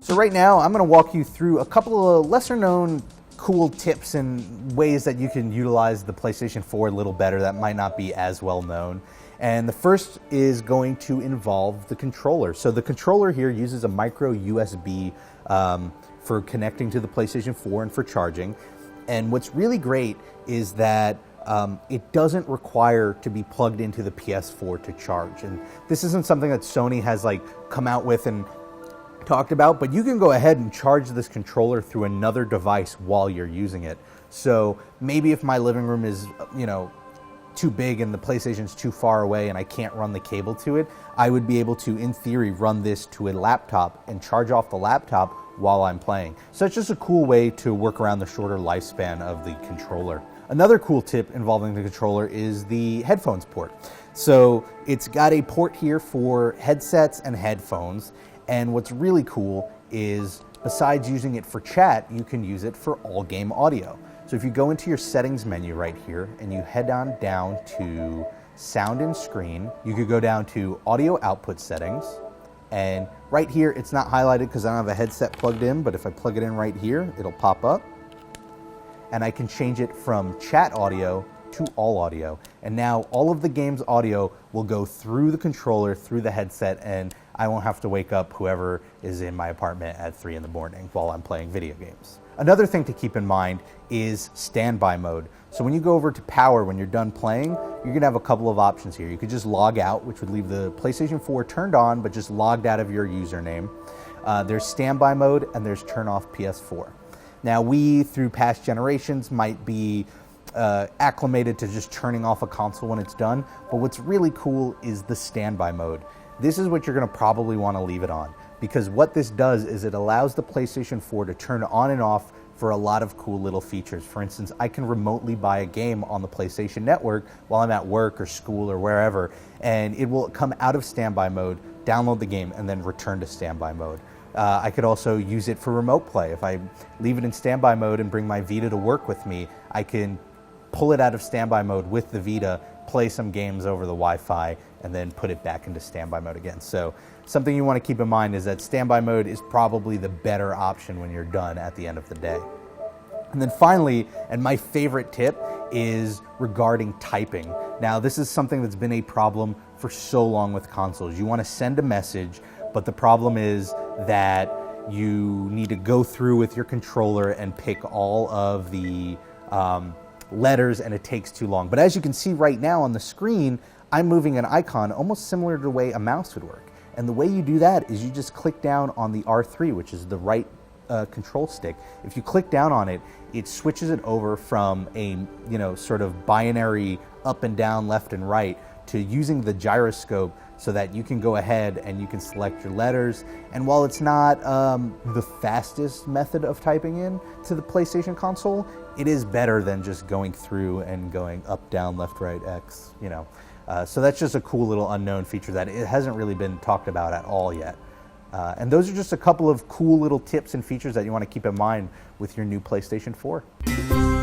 So right now, I'm going to walk you through a couple of lesser known cool tips and ways that you can utilize the PlayStation 4 a little better that might not be as well known. And the first is going to involve the controller. So the controller here uses a micro USB for connecting to the PlayStation 4 and for charging. And what's really great is that it doesn't require to be plugged into the PS4 to charge. And this isn't something that Sony has come out with and talked about, but you can go ahead and charge this controller through another device while you're using it. So maybe if my living room is, too big and the PlayStation's too far away and I can't run the cable to it, I would be able to, in theory, run this to a laptop and charge off the laptop while I'm playing. So it's just a cool way to work around the shorter lifespan of the controller. Another cool tip involving the controller is the headphones port. So it's got a port here for headsets and headphones. And what's really cool is, besides using it for chat, you can use it for all game audio. So if you go into your settings menu right here and you head on down to sound and screen, you could go down to audio output settings. And right here, it's not highlighted because I don't have a headset plugged in, but if I plug it in right here, it'll pop up. And I can change it from chat audio to all audio. And now all of the game's audio will go through the controller, through the headset, and I won't have to wake up whoever is in my apartment at 3 in the morning while I'm playing video games. Another thing to keep in mind is standby mode. So when you go over to power, when you're done playing, you're gonna have a couple of options here. You could just log out, which would leave the PlayStation 4 turned on, but just logged out of your username. There's standby mode and there's turn off PS4. Now we, through past generations, might be acclimated to just turning off a console when it's done, but what's really cool is the standby mode. This is what you're going to probably want to leave it on, because what this does is it allows the PlayStation 4 to turn on and off for a lot of cool little features. For instance, I can remotely buy a game on the PlayStation Network while I'm at work or school or wherever, and it will come out of standby mode, download the game, and then return to standby mode. I could also use it for remote play. If I leave it in standby mode and bring my Vita to work with me, I can pull it out of standby mode with the Vita, play some games over the Wi-Fi, and then put it back into standby mode again. So something you want to keep in mind is that standby mode is probably the better option when you're done at the end of the day. And then finally, and my favorite tip, is regarding typing. Now, this is something that's been a problem for so long with consoles. You want to send a message, but the problem is that you need to go through with your controller and pick all of the letters, and it takes too long. But as you can see right now on the screen, I'm moving an icon almost similar to the way a mouse would work. And the way you do that is you just click down on the R3, which is the right control stick. If you click down on it, it switches it over from a sort of binary up and down, left and right, to using the gyroscope so that you can go ahead and you can select your letters. And while it's not the fastest method of typing in to the PlayStation console, it is better than just going through and going up, down, left, right, X, So that's just a cool little unknown feature that it hasn't really been talked about at all yet. And those are just a couple of cool little tips and features that you want to keep in mind with your new PlayStation 4.